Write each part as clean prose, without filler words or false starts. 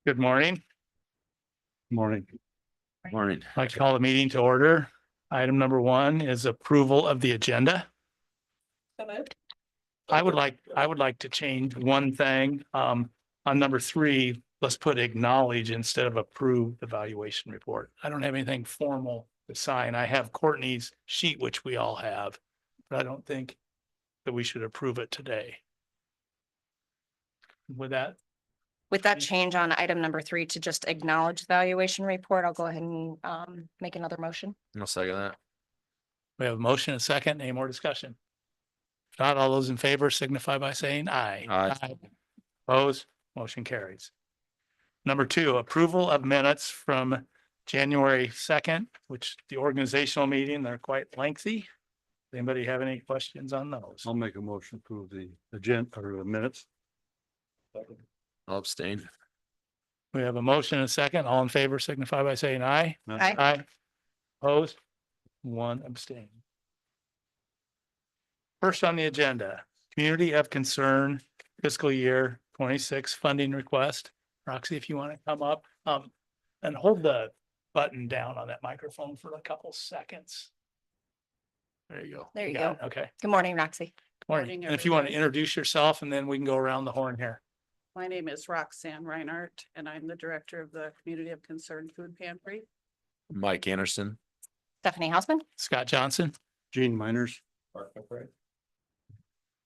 Good morning. Morning. Morning. I'd like to call the meeting to order. Item number one is approval of the agenda. I would like to change one thing. On number three, let's put acknowledge instead of approve the valuation report. I don't have anything formal to sign. I have Courtney's sheet, which we all have, but I don't think that we should approve it today. With that, change on item number 3 to just acknowledge the valuation report, I'll go ahead and make another motion. I'll second that. we have a motion, and a second. Any more discussion? If not, all those in favor signify by saying aye. Aye. Opposed, motion carries. Number two, approval of minutes from January 2nd, which the organizational meeting, they're quite lengthy. Anybody have any questions on those? I'll make a motion to approve the agenda or the minutes. I'll abstain. We have a motion and a second. All in favor signify by saying aye. Aye. Aye. Opposed, one abstain. First on the agenda, Community of Concern fiscal year 26 funding request. Roxy, if you want to come up, and hold the button down on that microphone for a couple seconds. There you go. There you got go. it? Okay. Good morning, Roxy. Morning. Morning, And if you want to everybody. introduce yourself, and then we can go around the horn here. My name is Roxanne Reinhardt, and I'm the director of the Community of Concern Food Pantry. Mike Anderson. Stephanie Hausman. Scott Johnson. Gene Miners.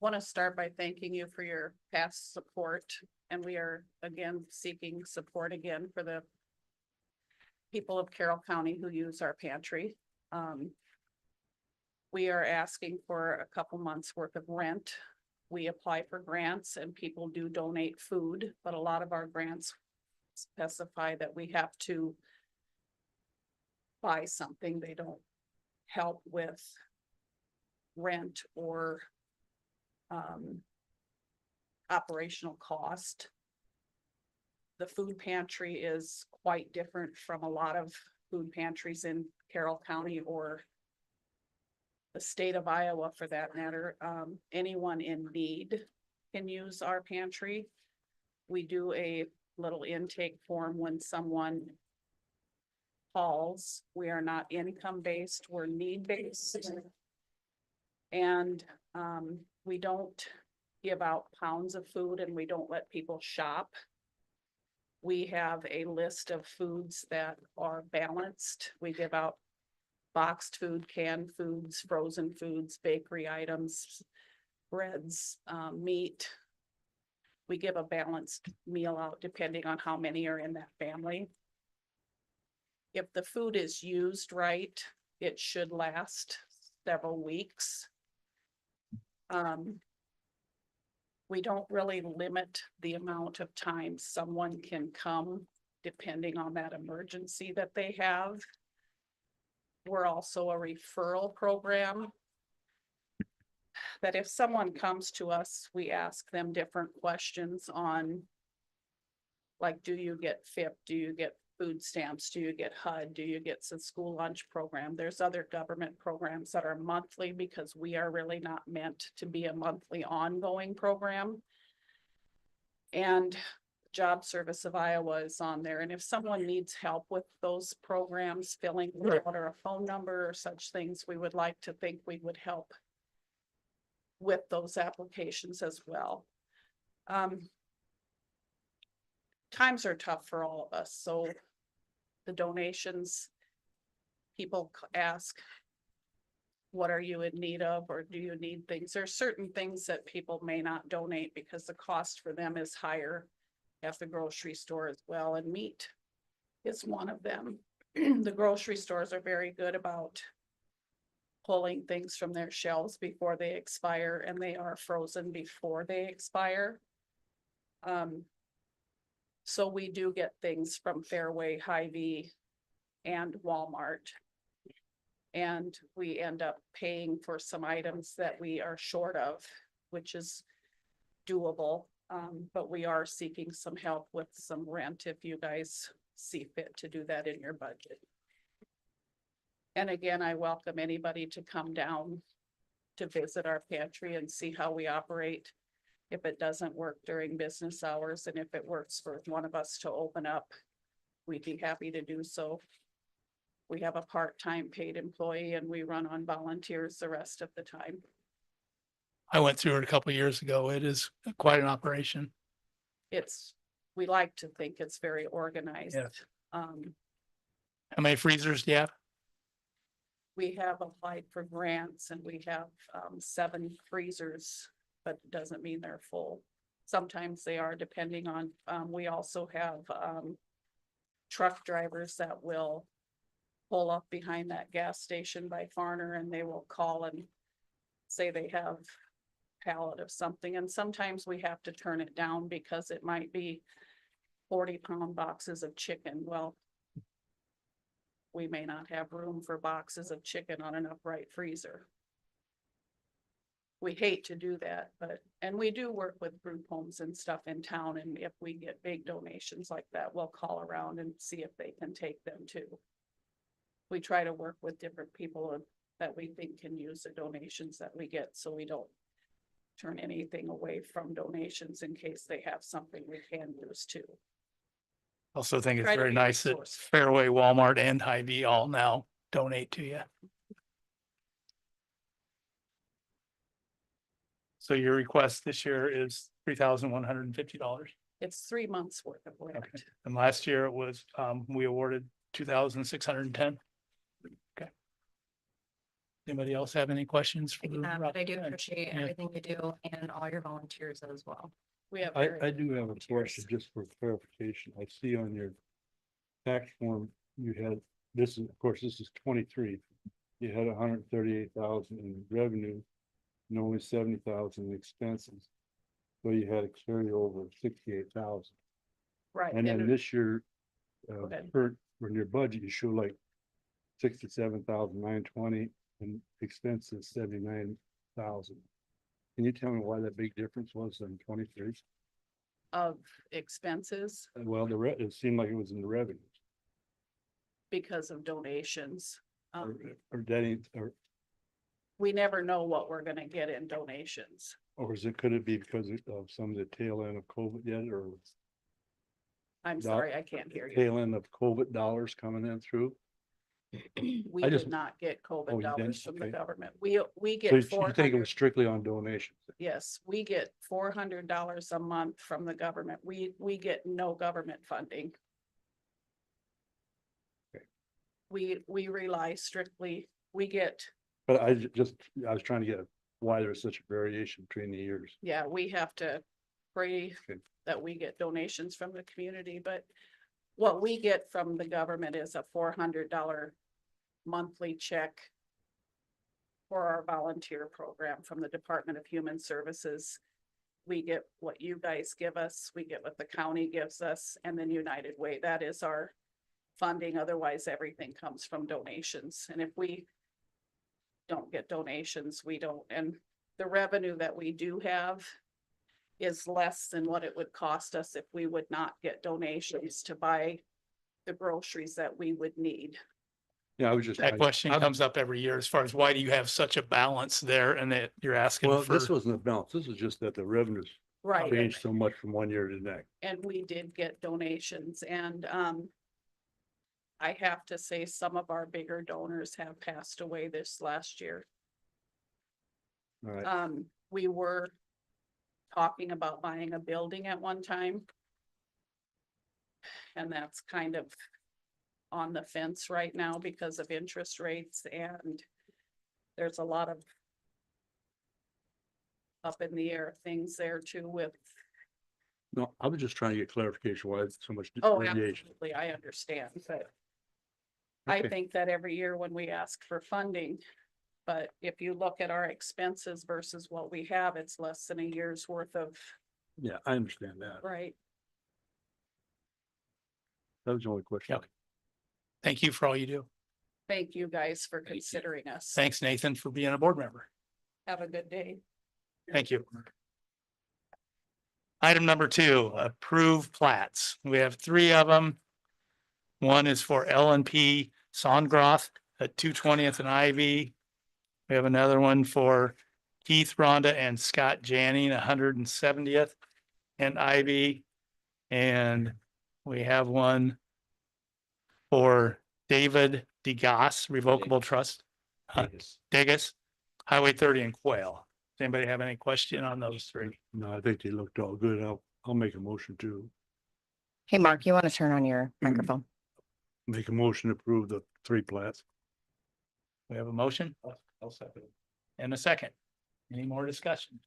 Want to start by thanking you for your past support, and we are again seeking support again for the people of Carroll County who use our pantry. We are asking for a couple months worth of rent. We apply for grants and people do donate food, but a lot of our grants specify that we have to buy something. They don't help with rent or operational cost. The food pantry is quite different from a lot of food pantries in Carroll County or the state of Iowa for that matter. Anyone in need can use our pantry. We do a little intake form when someone calls. We are not income-based, we're need-based. And we don't give out pounds of food and we don't let people shop. We have a list of foods that are balanced. We give out boxed food, canned foods, frozen foods, bakery items, breads, meat. We give a balanced meal out depending on how many are in that family. If the food is used right, it should last several weeks. We don't really limit the amount of time someone can come depending on that emergency that they have. We're also a referral program that if someone comes to us, we ask them different questions on like, do you get FIP? Do you get food stamps? Do you get HUD? Do you get some school lunch program? There's other government programs that are monthly because we are really not meant to be a monthly ongoing program. And Job Service of Iowa is on there. And if someone needs help with those programs, filling out or a phone number or such things, we would like to think we would help with those applications as well. Times are tough for all of us. So the donations, people ask, what are you in need of? Or do you need things? There's certain things that people may not donate because the cost for them is higher at the grocery store as well. And meat is one of them. The grocery stores are very good about pulling things from their shelves before they expire, and they are frozen before they expire. So we do get things from Fairway, Hy-Vee, and Walmart. And we end up paying for some items that we are short of, which is doable. But we are seeking some help with some rent if you guys see fit to do that in your budget. And again, I welcome anybody to come down to visit our pantry and see how we operate. if it doesn't work during business hours, and if it works for one of us to open up, we'd be happy to do so. We have a part-time paid employee and we run on volunteers the rest of the time. I went through it a couple of years ago. It is quite an operation. We like to think it's very organized. Yeah. Um, How many freezers do you have? we have applied for grants and we have 7 freezers, but it doesn't mean they're full. Sometimes they are, depending on, we also have truck drivers that will pull up behind that gas station by Farner and they will call and say they have a pallet of something, and sometimes we have to turn it down because it might be 40-pound boxes of chicken. Well, we may not have room for boxes of chicken on an upright freezer. We hate to do that, and we do work with group homes and stuff in town, and if we get big donations like that, we'll call around and see if they can take them too. We try to work with different people that we think can use the donations that we get, so we don't turn anything away from donations in case they have something we can use too. Also think it's Try to very be nice that resourceful. Fairway, Walmart and Hy-Vee all now donate to you. So your request this year is $3,150. It's 3 months worth of rent. Okay. And last year it was, we awarded 2,610. Okay. Anybody else have any questions? for But I do Rob? appreciate Yeah. everything you do and all your volunteers as well. We have. I very do have a volunteers. question just for clarification. I see on your tax form, you had, this is, of course, this is 23. You had 138,000 in revenue and only 70,000 in expenses. So you had a carryover of 68,000. Right. And then and this year, ahead. for in your budget, you show like 67,920 and expenses 79,000. Can you tell me why that big difference was in 23? Of expenses Well, it seemed like it was in the revenues. because of donations. Or that ain't, We never know what we're gonna get in donations. or could it be because of some of the tail end of COVID yet, or I'm No. sorry, I can't hear you. tail end of COVID dollars coming in through? We I did just- not get Oh, COVID you dollars didn't? from the Okay. government. We So get you think it 400. was strictly on donations? Yes, we get $400 a month from the government. We get no government funding. Okay. We rely strictly, we get, But I was trying to get why there's such a variation between the years. yeah, we have to pray Okay. that we get donations from the community, but what we get from the government is a $400 monthly check for our volunteer program from the Department of Human Services. We get what you guys give us, we get what the county gives us, and then United Way, that is our funding. Otherwise, everything comes from donations. And if we don't get donations, we don't, and the revenue that we do have is less than what it would cost us if we would not get donations to buy the groceries that we would need. Yeah, I was just. That question comes up every year as far as why do you have such a balance there and that you're asking Well, for. this wasn't a balance. This was just that the revenues Right. changed so much from one year to the next. And we did get donations and, I have to say some of our bigger donors have passed away this last year. All right. We were talking about buying a building at one time. And that's kind of on the fence right now because of interest rates, and there's a lot of up in the air things there too with, No, I was just trying to get clarification why it's so much oh, variation. absolutely, I understand, but I Okay. think that every year when we ask for funding, but if you look at our expenses versus what we have, it's less than a year's worth of, Yeah, I understand that. right? That was the only question. Okay. Thank you for all you do. Thank you guys for Thank you. considering us. Thanks, Nathan, for being a board member. Have a good day. Thank you. Item number 2, approve plats. We have 3 of them. One is for L&P Songroth at 220th and Ivy. We have another one for Keith, Rhonda, and Scott Janning, 170th and Ivy. And we have one for David DeGoss Revocable Trust. Degas, Highway 30 and Quail. Does anybody have any question on those three? No, I think they looked all good. I'll make a motion to Hey, Mark, you want to turn on your microphone? make a motion to approve the 3 plats. We have a motion? I'll second. And a second. Any more discussion?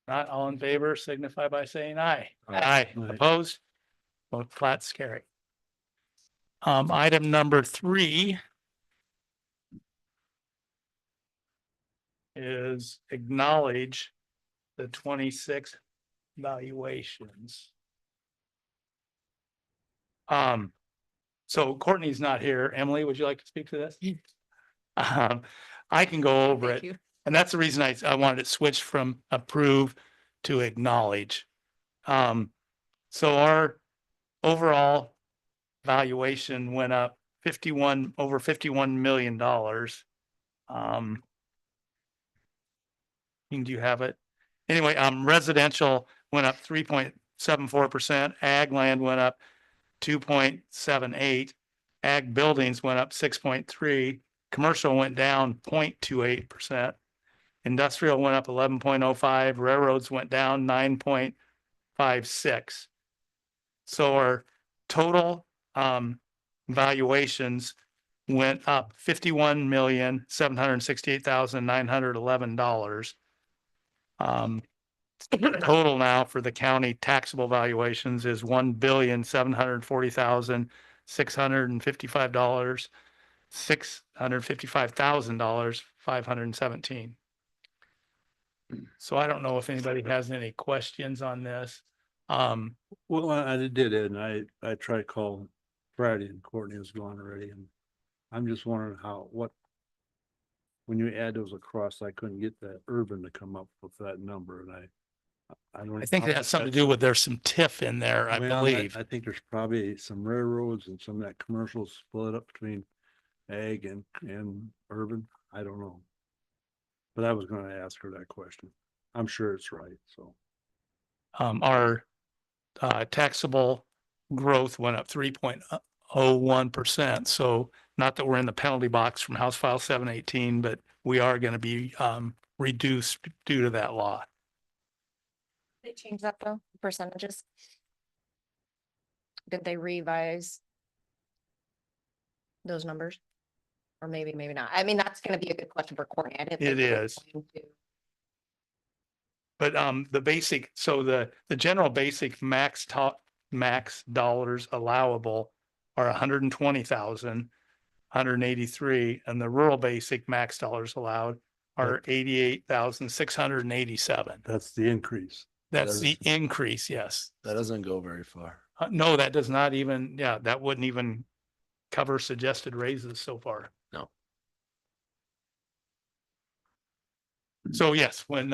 Not all in favor, signify by saying aye. Aye. Aye. Opposed? Both plats carry. Item number 3 is acknowledge the 26 valuations. So Courtney's not here. Emily, would you like to speak to this? I can go over Thank it. you. And that's the reason I wanted it switched from approve to acknowledge. So our overall valuation went up over $51 million. Do you have it? Anyway, residential went up 3.74%. Ag land went up 2.78. Ag buildings went up 6.3. Commercial went down 0.28%. Industrial went up 11.05. Railroads went down 9.56. So our total valuations went up $51,768,911. Total now for the county taxable valuations is $1,740,655, $655,517. So I don't know if anybody has any questions on this. Well, I did it and I tried to call Friday and Courtney was gone already and I'm just wondering when you add those across, I couldn't get that urban to come up with that number and I don't. I think it has something to do with there's some TIF in there, I Well, believe. I think there's probably some railroads and some of that commercial split up between ag and urban. I don't know. But I was gonna ask her that question. I'm sure it's right, so. Our taxable growth went up 3.01%. So not that we're in the penalty box from House File 718, but we are going to be reduced due to that law. They changed that though, percentages? Did they revise those numbers? Or maybe not. I mean, that's gonna be a good question for Courtney. I didn't think It they were is. going to. But the basic, so the general basic max dollars allowable are 120,000, 183, and the rural basic max dollars allowed are 88,687. That's the increase. That's the increase, yes. That doesn't go very far. No, that does not even, yeah, that wouldn't even cover suggested raises so far. No. So yes, when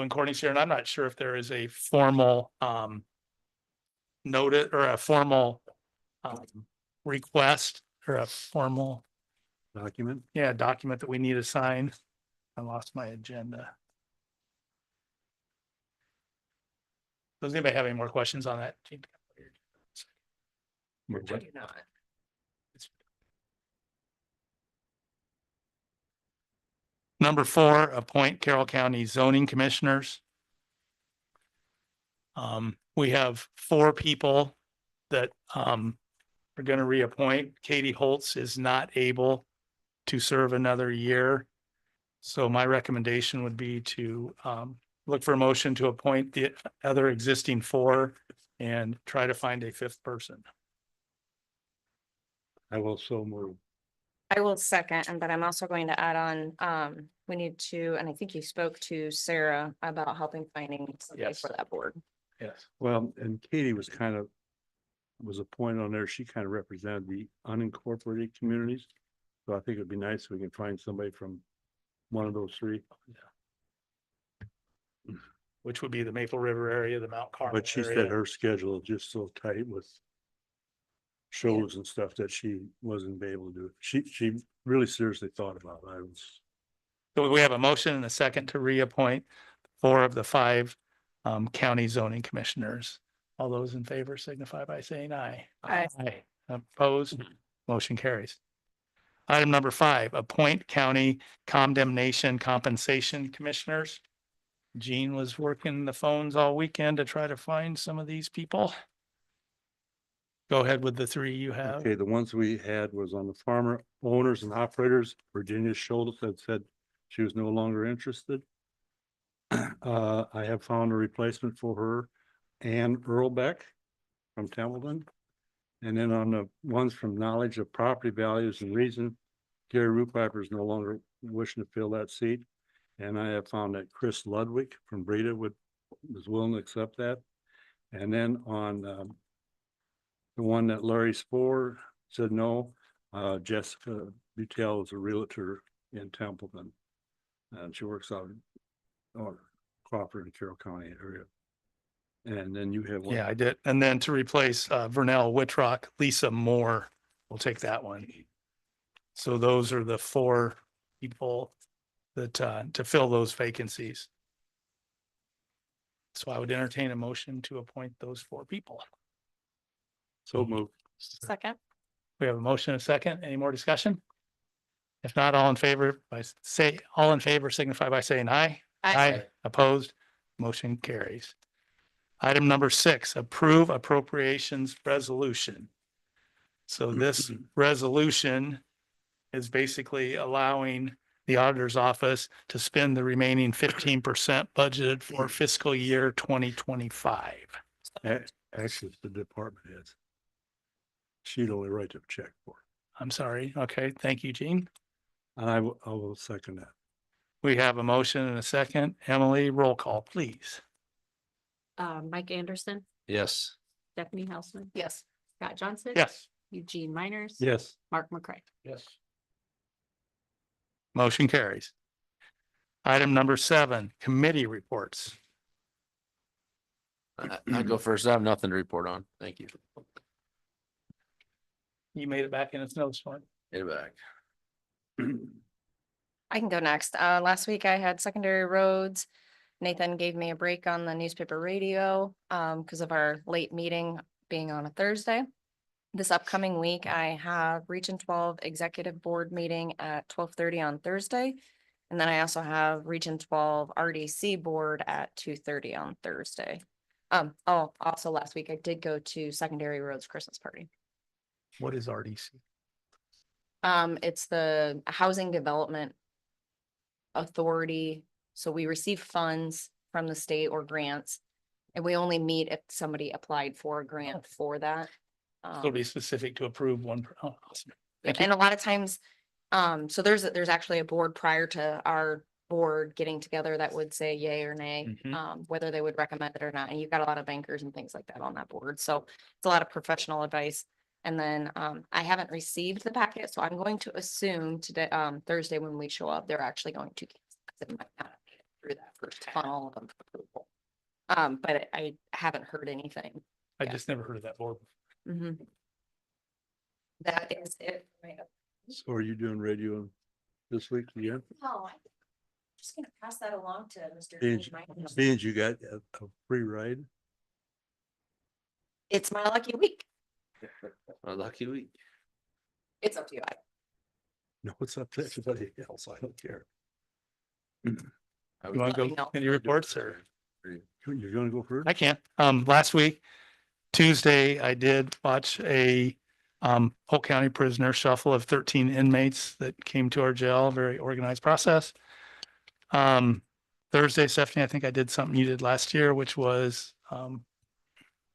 Courtney's here, and I'm not sure if there is a formal notice or a formal request or a formal, Document. document that we need to sign. I lost my agenda. Does anybody have any more questions on that? I do not. Number 4, appoint Carroll County zoning commissioners. We have 4 people that are going to reappoint. Katie Holtz is not able to serve another year. So my recommendation would be to look for a motion to appoint the other existing 4 and try to find a 5th person. I will so move. I will second, but I'm also going to add on, we need to, and I think you spoke to Sarah about helping finding somebody Yes. for that board. Yes. Well, and Katie was was appointed on there. She kind of represented the unincorporated communities. So I think it'd be nice if we can find somebody from one of those 3. Which would be the Maple River area, the Mount Carmel But she said area. her schedule is just so tight with shows and stuff that she wasn't able to do. She really seriously thought about it. So we have a motion and a second to reappoint 4 of the 5 county zoning commissioners. All those in favor signify by saying aye. Aye. Aye. Opposed, motion carries. Item number 5, appoint county condemnation compensation commissioners. Gene was working the phones all weekend to try to find some of these people. Go ahead with the 3 you have. Okay, the ones we had was on the farmer owners and operators. Virginia Schultz had said she was no longer interested. I have found a replacement for her, Ann Earlbeck from Templeton. And then on the ones from knowledge of property values and reason, Gary Rupiper is no longer wishing to fill that seat. And I have found that Chris Ludwig from Breda was willing to accept that. And then on the one that Larry Spohr said no, Jessica Butel is a realtor in Templeton. And she works out in Crawford and Carroll County area. And then you have. Yeah, I did. And then to replace Vernell Whitrock, Lisa Moore, we'll take that one. So those are the 4 people that to fill those vacancies. So I would entertain a motion to appoint those 4 people. So moved. Second. We have a motion and a second. Any more discussion? If not, all in favor signify by saying aye. Opposed, motion carries. Item number 6, approve appropriations resolution. So this resolution is basically allowing the auditor's office to spend the remaining 15% budgeted for fiscal year 2025. Actually, it's the department heads. She'd only write a check for it. I'm sorry. Okay, thank you, Gene. And I will second that. We have a motion and a second. Emily, roll call, please. Mike Anderson, Yes. Stephanie Hausman, Yes. Scott Johnson. Yes. Eugene Miners. Yes. Mark McCray. Yes. Motion carries. Item number 7, committee reports. I go first. I have nothing to report on. Thank you. You made it back in a snowstorm. Get it back. I can go next. Last week I had secondary roads. Nathan gave me a break on the newspaper radio because of our late meeting being on a Thursday. This upcoming week, I have Region 12 Executive Board meeting at 12:30 on Thursday. And then I also have Region 12 RDC Board at 2:30 on Thursday. Also last week I did go to Secondary Roads Christmas Party. What is RDC? It's the Housing Development Authority. So we receive funds from the state or grants. And we only meet if somebody applied for a grant for that. It'll be specific to approve one. Oh, awesome. Thank you. And a lot of times, so there's actually a board prior to our board getting together that would say yay or nay, whether they would recommend it or not. And you've got a lot of bankers and things like that on that board. So it's a lot of professional advice. And then I haven't received the packet, so I'm going to assume today, Thursday when we show up, they're actually going to cancel, 'cause it might not have made it through that first funnel of approval. But I haven't heard anything. I Yeah. just never heard of that board. That is it. So are you doing radio this week again? No, I'm just gonna pass that along to Mr. Being Gene Miners. being you got a free ride? It's my lucky week. A lucky week. It's up to you. No, it's up to everybody else. I don't care. You want to go in your reports or? You're gonna go first? I can. Last week, Tuesday, I did watch a Polk County prisoner shuffle of 13 inmates that came to our jail, very organized process. Thursday, Stephanie, I think I did something you did last year, which was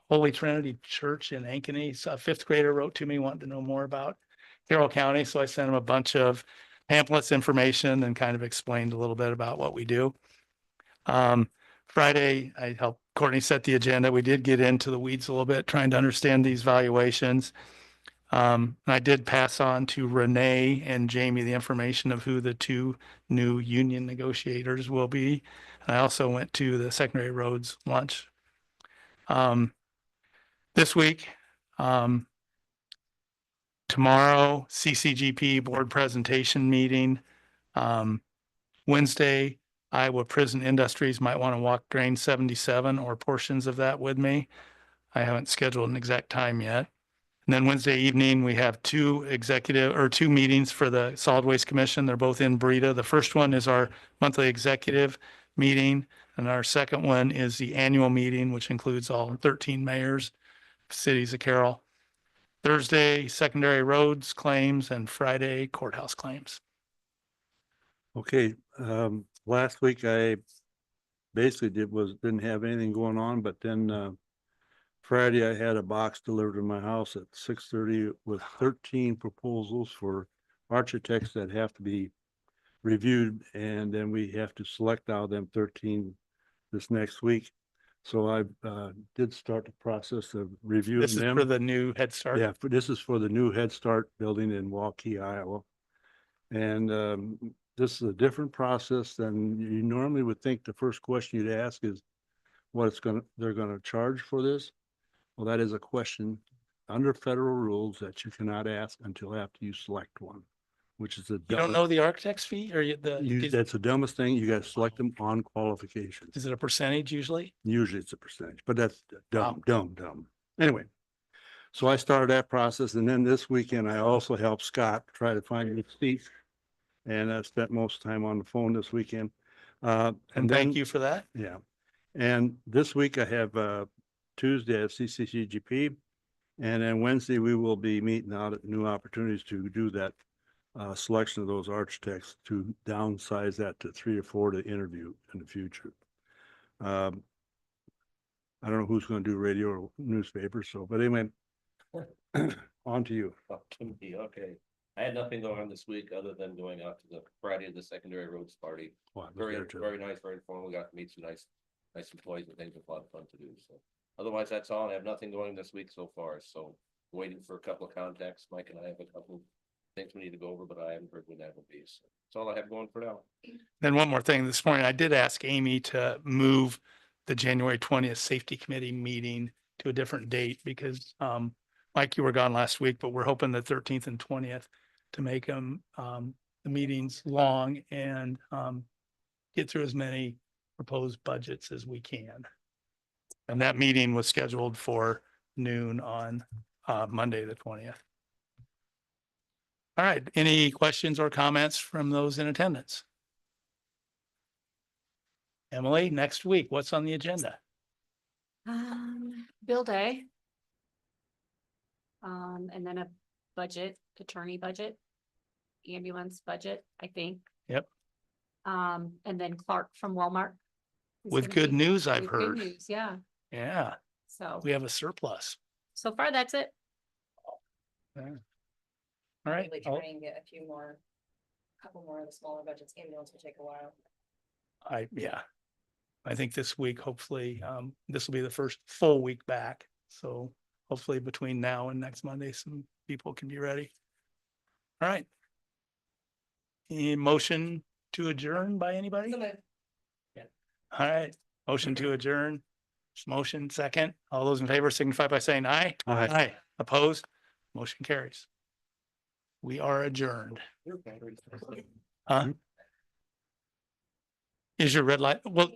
Holy Trinity Church in Ankeny. So a 5th grader wrote to me wanting to know more about Carroll County. So I sent him a bunch of pamphlets, information, and kind of explained a little bit about what we do. Friday, I helped Courtney set the agenda. We did get into the weeds a little bit, trying to understand these valuations. And I did pass on to Renee and Jamie the information of who the 2 new union negotiators will be. And I also went to the secondary roads lunch. This week, tomorrow, CCGP board presentation meeting. Wednesday, Iowa Prison Industries might want to walk drain 77 or portions of that with me. I haven't scheduled an exact time yet. And then Wednesday evening, we have two meetings for the Solid Waste Commission. They're both in Breda. The first one is our monthly executive meeting. And our second one is the annual meeting, which includes all 13 mayors, cities of Carroll. Thursday, secondary roads claims, and Friday, courthouse claims. Okay, last week I basically didn't have anything going on, but then Friday I had a box delivered to my house at 6:30 with 13 proposals for architects that have to be reviewed, and then we have to select out of them 13 this next week. So I did start the process of reviewing This is them. for the new Head Start. Yeah, this is for the new Head Start building in Waukee, Iowa. And this is a different process than you normally would think. The first question you'd ask is what they're gonna charge for this. Well, that is a question under federal rules that you cannot ask until after you select one, which is You don't know the architect's fee or that's the dumbest thing. You gotta select them on qualifications. is it a percentage usually? Usually it's a percentage, but that's Wow. dumb. Anyway, so I started that process, and then this weekend I also helped Scott try to find new seats. And I spent most time on the phone this weekend. And thank then- you for that. Yeah. And this week I have Tuesday at CCCGP. And then Wednesday, we will be meeting out at New Opportunities to do that selection of those architects to downsize that to 3 or 4 to interview in the future. I don't know who's going to do radio or newspaper, but anyway, on to you. Up to me, okay. I had nothing going on this week other than going out to the Friday of the secondary roads party. Well, I was Very, there too. very nice, very informal. We got to meet some nice employees and things. It was a lot of fun to do, so. Otherwise, that's all. I have nothing going this week so far, so waiting for a couple of contacts. Mike and I have a couple things we need to go over, but I haven't heard when that will be, so. That's all I have going for now. Then one more thing, this morning, I did ask Amy to move the January 20th Safety Committee meeting to a different date because Mike, you were gone last week, but we're hoping the 13th and 20th to make them the meetings long and get through as many proposed budgets as we can. And that meeting was scheduled for noon on Monday, the 20th. All right, any questions or comments from those in attendance? Emily, next week, what's on the agenda? Bill Day. And then a budget, attorney budget, ambulance budget, I think. Yep. And then Clark from Walmart. is With gonna good be- news, I've with good heard. news, yeah, Yeah, so, we have a surplus. so far, that's it. All right. Really try and get a couple more of the smaller budgets. Ambulance will take a while. Yeah. I think this week, hopefully, this will be the first full week back. So hopefully between now and next Monday, some people can be ready. All right. Any motion to adjourn by anybody? All right, motion to adjourn. Motion second. All those in favor signify by saying aye. Aye. Opposed? Motion carries. We are adjourned. Huh? Is your red light? Well,